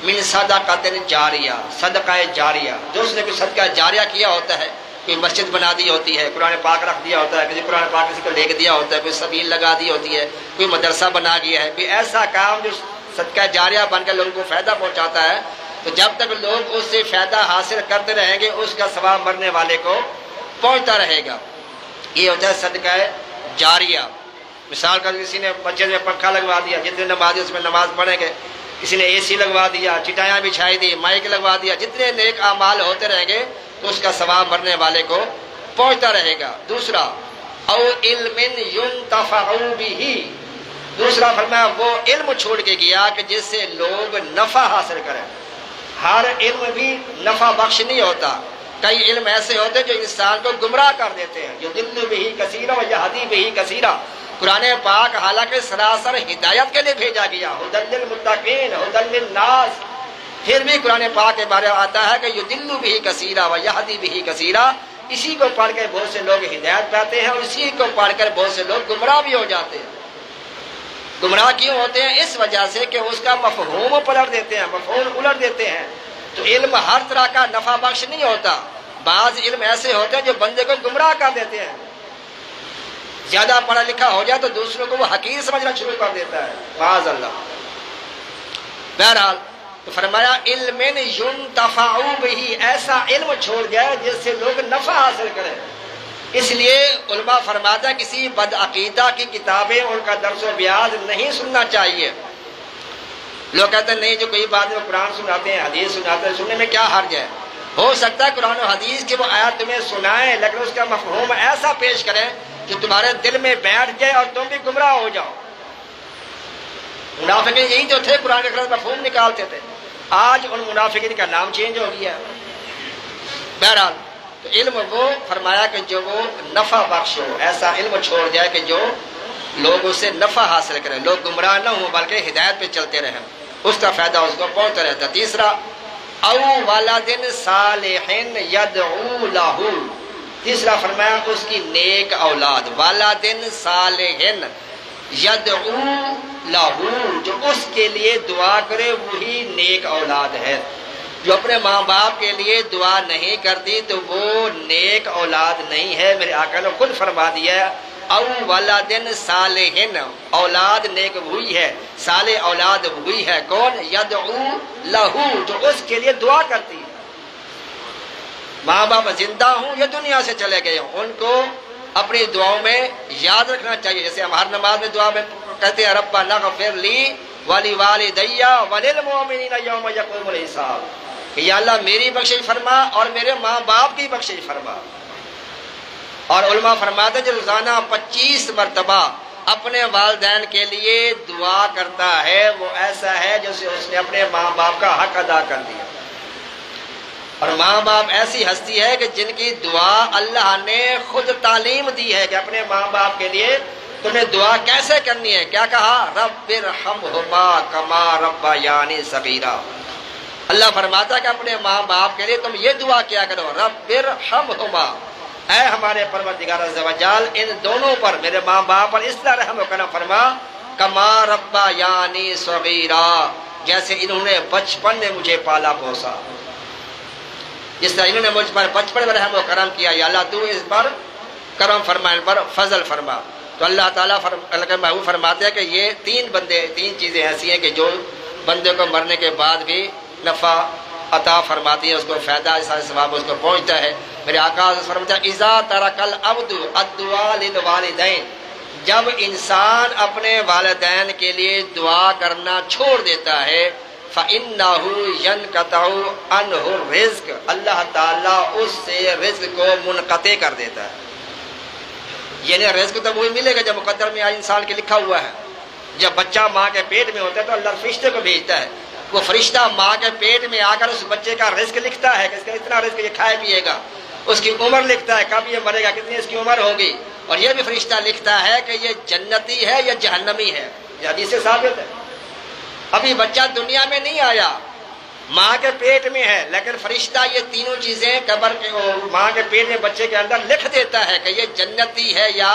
من صدقۃ جاریہ، صدقہ جاریہ، جو اس نے کوئی صدقہ جاریہ کیا ہوتا ہے، کوئی مسجد بنا دی ہوتی ہے، قرآن پاک رکھ دیا ہوتا ہے، کسی قرآن پاک کسی کو لکھ دیا ہوتا ہے، کوئی سبیل لگا دی ہوتی ہے، کوئی مدرسہ بنا گیا ہے، کوئی ایسا کام جو صدقہ جاریہ بن کے لوگوں کو فائدہ پہنچاتا ہے، تو جب تک لوگ اس سے فائدہ حاصل کرتے رہیں گے اس کا ثواب مرنے والے کو پہنچتا رہے گا۔ یہ ہوتا ہے صدقہ جاریہ۔ مثال کا کسی نے مسجد میں پنکھا لگوا دیا، جتنے نمازی اس میں نماز پڑھیں گے، کسی نے اے سی لگوا دیا، چٹائیاں بچھائی دی، مائک لگوا دیا، جتنے نیک اعمال ہوتے رہیں گے تو اس کا ثواب مرنے والے کو پہنچتا رہے گا۔ دوسرا او علم ينتفع به، دوسرا فرمایا وہ علم چھوڑ کے گیا کہ جس سے لوگ نفع حاصل کریں۔ ہر علم بھی نفع بخش نہیں ہوتا، کئی علم ایسے ہوتے ہیں جو انسان کو گمراہ کر دیتے ہیں، یضل به کثیرا ویہدی به کثیرا۔ قرآن پاک حالانکہ سراسر ہدایت کے لیے بھیجا گیا، ھدی للمتقین ھدی للناس، پھر بھی قرآن پاک کے بارے میں آتا ہے کہ یضل به کثیرا ویہدی به کثیرا، اسی کو پڑھ کر بہت سے لوگ ہدایت پاتے ہیں اور اسی کو پڑھ کر بہت سے لوگ گمراہ بھی ہو جاتے ہیں۔ گمراہ کیوں ہوتے ہیں؟ اس وجہ سے کہ اس کا مفہوم پلٹ دیتے ہیں، مفہوم الٹ دیتے ہیں۔ تو علم ہر طرح کا نفع بخش نہیں ہوتا، بعض علم ایسے ہوتے ہیں جو بندے کو گمراہ کر دیتے ہیں۔ زیادہ پڑھا لکھا ہو جائے تو دوسروں کو وہ حقیر سمجھنا شروع کر دیتا ہے، معاذ اللہ۔ بہرحال تو فرمایا علم ينتفع به، ایسا علم چھوڑ جائے جس سے لوگ نفع حاصل کریں۔ اس لیے علماء فرماتا ہے کسی بدعقیدہ کی کتابیں ان کا درس و بیان نہیں سننا چاہیے۔ لوگ کہتے ہیں نہیں جو کوئی بات میں قرآن سناتے ہیں حدیث سناتے ہیں، سننے میں کیا حرج ہے؟ ہو سکتا ہے قرآن و حدیث کی وہ آیات تمہیں سنائیں لیکن اس کا مفہوم ایسا پیش کریں کہ تمہارے دل میں بیٹھ جائے اور تم بھی گمراہ ہو جاؤ۔ منافقین یہی جو تھے قرآن کا مفہوم نکالتے تھے، آج ان منافقین کا نام چینج ہو گیا۔ بہرحال تو علم وہ فرمایا کہ جو وہ نفع بخش ہو، ایسا علم چھوڑ جائے کہ جو لوگ اس سے نفع حاصل کریں، لوگ گمراہ نہ ہوں بلکہ ہدایت پہ چلتے رہیں، اس کا فائدہ اس کو پہنچتا رہتا۔ تیسرا او ولد صالح یدعو لہ، تیسرا فرمایا اس کی نیک اولاد، ولد صالح یدعو لہ، جو اس کے لیے دعا کرے وہی نیک اولاد ہے۔ جو اپنے ماں باپ کے لیے دعا نہیں کرتی تو وہ نیک اولاد نہیں ہے۔ میرے آقا نے خود فرما دیا ہے او ولد صالح، اولاد نیک وہی ہے، صالح اولاد وہی ہے کون؟ یدعو لہ، جو اس کے لیے دعا کرتی ہے۔ ماں باپ زندہ ہوں یا دنیا سے چلے گئے ہوں، ان کو اپنی دعاؤں میں یاد رکھنا چاہیے، جیسے ہم ہر نماز میں دعا میں کہتے ہیں ربنا اغفر لی ولوالدی وللمؤمنین یوم یقوم الحساب، کہ یا اللہ میری بخشش فرما اور میرے ماں باپ کی بخشش فرما۔ اور علماء فرماتے ہیں جو روزانہ 25 مرتبہ اپنے والدین کے لیے دعا کرتا ہے وہ ایسا ہے جیسے اس نے اپنے ماں باپ کا حق ادا کر دیا۔ اور ماں باپ ایسی ہستی ہے کہ جن کی دعا اللہ نے خود تعلیم دی ہے کہ اپنے ماں باپ کے لیے تمہیں دعا کیسے کرنی ہے۔ کیا کہا؟ رب ارحمہما کما ربیانی صغیرا، اللہ فرماتا ہے کہ اپنے ماں باپ کے لیے تم یہ دعا کیا کرو، رب ارحمہما، اے ہمارے پروردگار عز و جل ان دونوں پر، میرے ماں باپ پر اس طرح رحم و کرم فرما، کما ربیانی صغیرا، جیسے انہوں نے بچپن میں مجھے پالا پوسا، جس طرح انہوں نے مجھ پر بچپن میں رحم و کرم کیا، یا اللہ تو اس پر کرم فرما، ان پر فضل فرما۔ تو اللہ تعالیٰ محبوب فرماتے ہیں کہ یہ تین چیزیں ایسی ہیں کہ جو بندے کو مرنے کے بعد بھی نفع عطا فرماتی ہیں، اس کو فائدہ ثواب اس کو پہنچتا ہے۔ میرے آقا فرماتے ہیں اذا ترک العبد الدعاء للوالدین، جب انسان اپنے والدین کے لیے دعا کرنا چھوڑ دیتا ہے، فَإِنَّهُ يَنْقَطَعُ عَنْهُ الرِّزْقُ، اللہ تعالیٰ اس سے رزق کو منقطع کر دیتا ہے۔ یعنی رزق تو وہی ملے گا جب مقدر میں انسان کے لکھا ہوا ہے۔ جب بچہ ماں کے پیٹ میں ہوتا ہے تو اللہ فرشتے کو بھیجتا ہے، وہ فرشتہ ماں کے پیٹ میں آ کر اس بچے کا رزق لکھتا ہے کہ اس کا اتنا رزق یہ کھائے پیے گا، اس کی عمر لکھتا ہے کب یہ مرے گا، کتنی اس کی عمر ہوگی، اور یہ بھی فرشتہ لکھتا ہے کہ یہ جنتی ہے یا جہنمی ہے۔ یہ حدیث سے ثابت ہے۔ ابھی بچہ دنیا میں نہیں آیا، ماں کے پیٹ میں ہے، لیکن فرشتہ یہ تینوں چیزیں قبر کے ماں کے پیٹ میں بچے کے اندر لکھ دیتا ہے کہ یہ جنتی ہے یا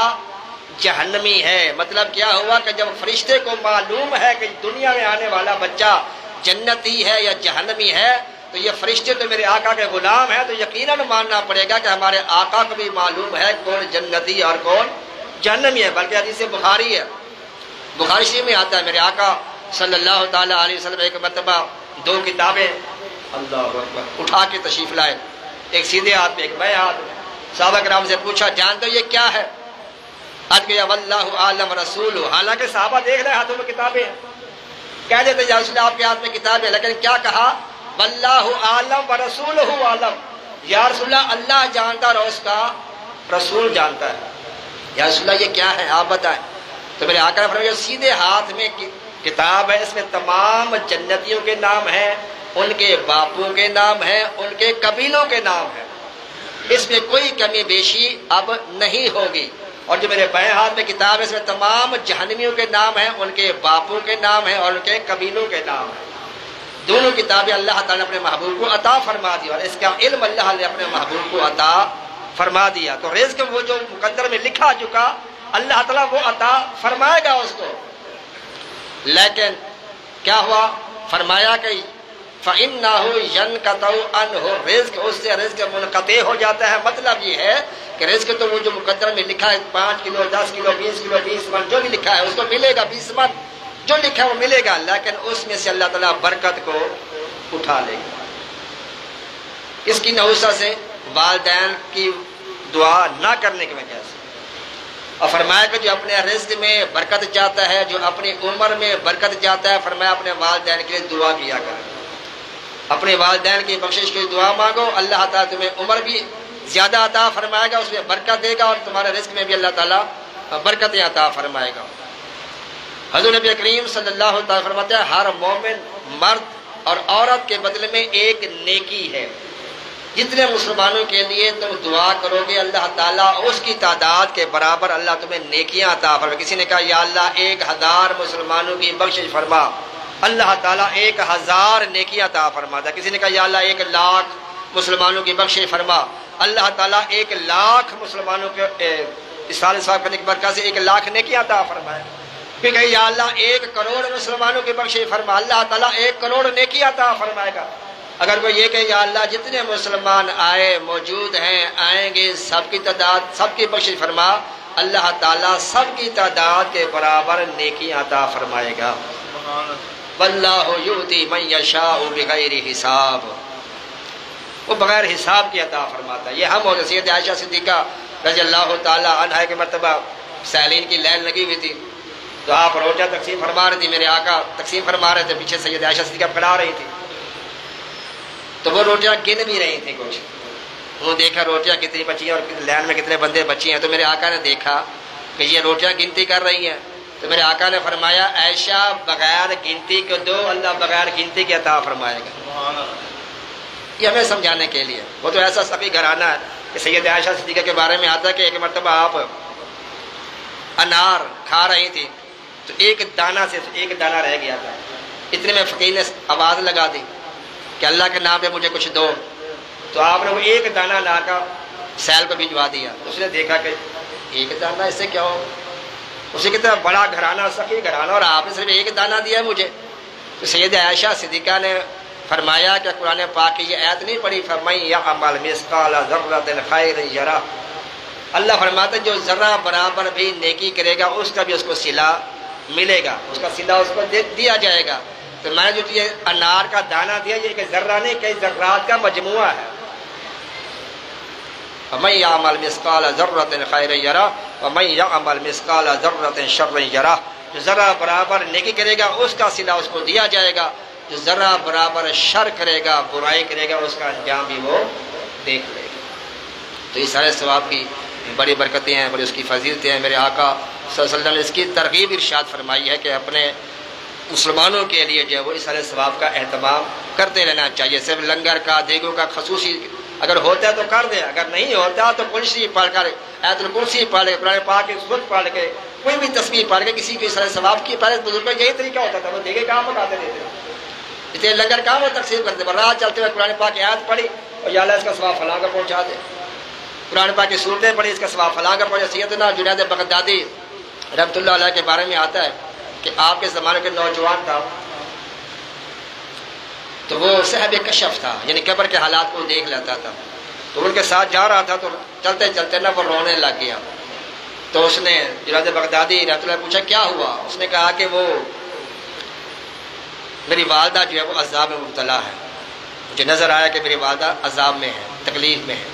جہنمی ہے۔ مطلب کیا ہوا کہ جب فرشتے کو معلوم ہے کہ دنیا میں آنے والا بچہ جنتی ہے یا جہنمی ہے تو یہ فرشتے تو میرے آقا کے غلام ہیں، تو یقیناً ماننا پڑے گا کہ ہمارے آقا کو بھی معلوم ہے کون جنتی اور کون جہنمی ہے۔ بلکہ حدیث بخاری ہے، بخاری شریف میں آتا ہے میرے آقا صلی اللہ تعالیٰ علیہ وسلم ایک مرتبہ 2 کتابیں اللہ اکبر اٹھا کے تشریف لائے، ایک سیدھے ہاتھ میں ایک بائیں ہاتھ میں۔ صحابہ کرام سے پوچھا جانتے ہو یہ کیا ہے؟ عرض کیا واللہ عالم رسول، حالانکہ صحابہ دیکھ رہے ہاتھوں میں کتابیں ہیں، کہہ دیتے یا رسول اللہ آپ کے ہاتھ میں کتابیں، لیکن کیا کہا؟ واللہ عالم ورسولہ عالم، یا رسول اللہ اللہ جانتا اور اس کا رسول جانتا ہے۔ یا رسول اللہ یہ کیا ہے آپ بتائیں؟ تو میرے آقا نے فرمایا سیدھے ہاتھ میں کتاب ہے، اس میں تمام جنتیوں کے نام ہیں، ان کے باپوں کے نام ہیں، ان کے قبیلوں کے نام ہیں، اس میں کوئی کمی بیشی اب نہیں ہوگی۔ اور جو میرے بائیں ہاتھ میں کتاب ہے اس میں تمام جہنمیوں کے نام ہیں، ان کے باپوں کے نام ہیں اور ان کے قبیلوں کے نام ہیں۔ دونوں کتابیں اللہ تعالیٰ نے اپنے محبوب کو عطا فرما دی اور اس کا علم اللہ نے اپنے محبوب کو عطا فرما دیا۔ تو رزق وہ جو مقدر میں لکھا چکا اللہ تعالیٰ وہ عطا فرمائے گا اس کو، لیکن کیا ہوا؟ فرمایا کہ فَإِنَّهُ يَنْقَطَعُ عَنْهُ الرِّزْقُ، اس سے رزق منقطع ہو جاتا ہے۔ مطلب یہ ہے کہ رزق تو وہ جو مقدر میں لکھا ہے 5 کلو 10 کلو 20 کلو 20 من جو بھی لکھا ہے اس کو ملے گا، 20 من جو لکھا ہے وہ ملے گا، لیکن اس میں سے اللہ تعالیٰ برکت کو اٹھا لے گا۔ اس کی نحوست سے والدین کی دعا نہ کرنے کی وجہ سے، اور فرمایا کہ جو اپنے رزق میں برکت چاہتا ہے، جو اپنی عمر میں برکت چاہتا ہے، فرمایا اپنے والدین کے لیے دعا کیا کرے، اپنے والدین کی بخشش کی دعا مانگو، اللہ تعالیٰ تمہیں عمر بھی زیادہ عطا فرمائے گا، اس میں برکت دے گا، اور تمہارے رزق میں بھی اللہ تعالیٰ برکتیں عطا فرمائے گا۔ حضور نبی کریم صلی اللہ علیہ وسلم فرماتے ہیں ہر مومن مرد اور عورت کے بدلے میں ایک نیکی ہے، جتنے مسلمانوں کے لیے تم دعا کرو گے اللہ تعالیٰ اس کی تعداد کے برابر اللہ تمہیں نیکیاں عطا فرمائے۔ کسی نے کہا یا اللہ 1000 مسلمانوں کی بخشش فرما، اللہ تعالیٰ 1000 نیکیاں عطا فرماتا ہے۔ کسی نے کہا یا اللہ 1,00,000 مسلمانوں کی بخشش فرما، اللہ تعالیٰ 1,00,000 مسلمانوں کے اصالہ ثواب کرنے کی برکت سے 1,00,000 نیکیاں عطا فرمائے۔ پھر کہے یا اللہ 1 کروڑ مسلمانوں کی بخشش فرما، اللہ تعالیٰ 1 کروڑ نیکیاں عطا فرمائے گا۔ اگر کوئی یہ کہ یا اللہ جتنے مسلمان آئے موجود ہیں آئیں گے سب کی تعداد سب کی بخشش فرما، اللہ تعالیٰ سب کی تعداد کے برابر نیکیاں عطا فرمائے گا۔ واللہ یؤتی من یشاء بغیر حساب، وہ بغیر حساب کی عطا فرماتا ہے۔ یہ ہم اور سید عائشہ صدیقہ رضی اللہ تعالی عنہا کے مرتبہ سیلین کی لائن لگی ہوئی تھی، تو آپ روٹیاں تقسیم فرما رہے تھی، میرے آقا تقسیم فرما رہے تھے، پیچھے سید عائشہ صدیقہ پڑھا رہی تھی، تو وہ روٹیاں گن بھی رہی تھیں کچھ، انہوں نے دیکھا روٹیاں کتنی بچی ہیں اور لائن میں کتنے بندے بچی ہیں، تو میرے آقا نے دیکھا کہ یہ روٹیاں گنتی کر رہی ہیں، تو میرے آقا نے فرمایا عائشہ بغیر گنتی کو دو، اللہ بغیر گنتی کے عطا فرمائے گا۔ یہ ہمیں سمجھانے کے لیے، وہ تو ایسا سخی گھرانہ ہے کہ سید عائشہ صدیقہ کے بارے میں آتا ہے کہ ایک مرتبہ آپ انار کھا رہی تھی تو ایک دانہ رہ گیا تھا، اتنے میں فقیر نے آواز لگا دی کہ اللہ کے نام پہ مجھے کچھ دو، تو آپ نے وہ ایک دانہ لا کر سیل کو بھجوا دیا۔ اس نے دیکھا کہ ایک دانہ اس سے کیا ہو، اسے کتنا بڑا گھرانہ سخی گھرانہ اور آپ نے صرف ایک دانہ دیا ہے مجھے۔ تو سید عائشہ صدیقہ نے فرمایا کہ قرآن پاک کی یہ آیت نہیں پڑھی فَمَن يَعْمَلْ مِثْقَالَ ذَرَّةٍ خَيْرًا يَرَهُ، اللہ فرماتا ہے جو ذرہ برابر بھی نیکی کرے گا اس کا بھی اس کو صلہ ملے گا، اس کا صلہ اس کو دیا جائے گا۔ تو میں نے جو یہ انار کا دانہ دیا یہ کہ ذرہ نہیں کئی ذرات کا مجموعہ ہے۔ وَمَن يَعْمَلْ مِثْقَالَ ذَرَّةٍ خَيْرًا يَرَهُ وَمَن يَعْمَلْ مِثْقَالَ ذَرَّةٍ شَرًّا يَرَهُ، جو ذرہ برابر نیکی کرے گا اس کا صلہ اس کو دیا جائے گا، جو ذرہ برابر شر کرے گا برائی کرے گا اس کا انجام بھی وہ دیکھ لے گا۔ تو اس سارے ثواب کی بڑی برکتیں ہیں، بڑی اس کی فضیلتیں ہیں۔ میرے آقا صلی اللہ علیہ وسلم نے اس کی ترغیب ارشاد فرمائی ہے کہ اپنے مسلمانوں کے لیے جو ہے وہ اس سارے ثواب کا اہتمام کرتے رہنا چاہیے۔ صرف لنگر کا دیگوں کا خصوصی اگر ہوتا ہے تو کر دیں، اگر نہیں ہوتا تو کرسی پڑھ کر آیت الکرسی پڑھ کے قرآن پاک کی سورت پڑھ کے کوئی بھی تسبیح پڑھ کے کسی کو اس سارے ثواب کی پہلے بزرگوں کا یہی طریقہ ہوتا تھا، وہ دیگے کہاں پکاتے دیتے اس لیے لنگر کہاں وہ تقسیم کرتے، رات چلتے ہوئے قرآن پاک کی آیت پڑھی اور یا اللہ اس کا ثواب فلاں کا پہنچا دے، قرآن پاک کی صورتیں پڑھی اس کا ثواب فلاں کا پہنچا۔ سیدنا جنید بغدادی رحمۃ اللہ علیہ کے بارے میں آتا ہے کہ آپ کے زمانے کے نوجوان تھا تو وہ صاحب کشف تھا، یعنی قبر کے حالات کو دیکھ لیتا تھا، تو ان کے ساتھ جا رہا تھا تو چلتے چلتے نا وہ رونے لگ گیا، تو اس نے جنید بغدادی رحمۃ اللہ پوچھا کیا ہوا، اس نے کہا کہ وہ میری والدہ جو ہے وہ عذاب میں مبتلا ہے، مجھے نظر آیا کہ میری والدہ عذاب میں ہے تکلیف میں ہے۔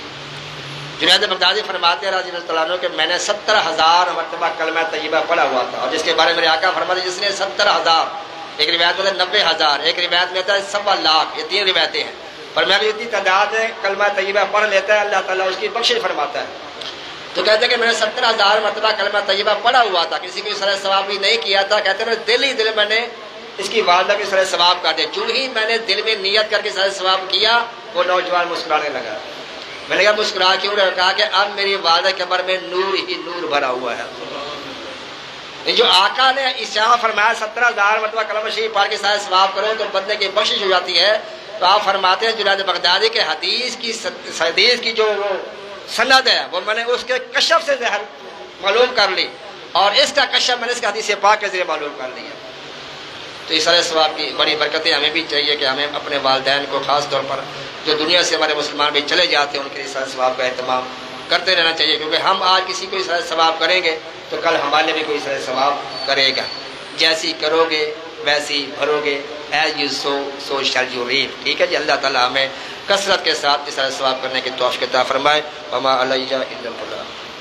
جنید بغدادی فرماتے ہیں رضی اللہ عنہ کہ میں نے 70,000 مرتبہ کلمہ طیبہ پڑھا ہوا تھا، اور جس کے بارے میں میرے آقا فرماتے ہیں جس نے 70,000، ایک روایت میں 90,000، ایک روایت میں 1.25 لاکھ، یہ 3 روایتیں ہیں، پر میں اتنی تعداد ہے کلمہ طیبہ پڑھ لیتا ہے اللہ تعالیٰ اس کی بخشش فرماتا ہے۔ تو کہتے ہیں کہ میں نے 70,000 مرتبہ کلمہ طیبہ پڑھا ہوا تھا، کسی کو اس طرح ثواب بھی نہیں کیا تھا، کہتے ہیں دل ہی دل میں نے اس کی والدہ کی طرح ثواب کر دیا، جو ہی میں نے دل میں نیت کر کے سارے ثواب کیا وہ نوجوان مسکرانے لگا۔ میں نے کہا مسکرا کیوں رہا، کہا کہ اب میری والدہ کے قبر میں نور ہی نور بھرا ہوا ہے۔ جو آقا نے اشارہ فرمایا 70,000 مرتبہ کلمہ شریف پڑھ کے سارے ثواب کرو تو بندے کی بخشش ہو جاتی ہے، تو آپ فرماتے ہیں جنید بغدادی کے حدیث کی جو وہ سند ہے وہ میں نے اس کے کشف سے معلوم کر لی، اور اس کا کشف میں نے اس کے حدیث پاک کے ذریعے معلوم کر لیا۔ تو اس سارے ثواب کی بڑی برکتیں ہمیں بھی چاہیے کہ ہمیں اپنے والدین کو خاص طور پر جو دنیا سے ہمارے مسلمان بھی چلے جاتے ہیں ان کے اس سارے ثواب کا اہتمام کرتے رہنا چاہیے، کیونکہ ہم آج کسی کو اس طرح ثواب کریں گے تو کل ہمارے بھی کوئی اس طرح ثواب کرے گا۔ جیسی کرو گے ویسی بھرو گے، as you sow so shall you reap. ٹھیک ہے جی، اللہ تعالیٰ ہمیں کثرت کے ساتھ اس طرح ثواب کرنے کی توفیق عطا فرمائے۔ وما علیہ الا البلاغ۔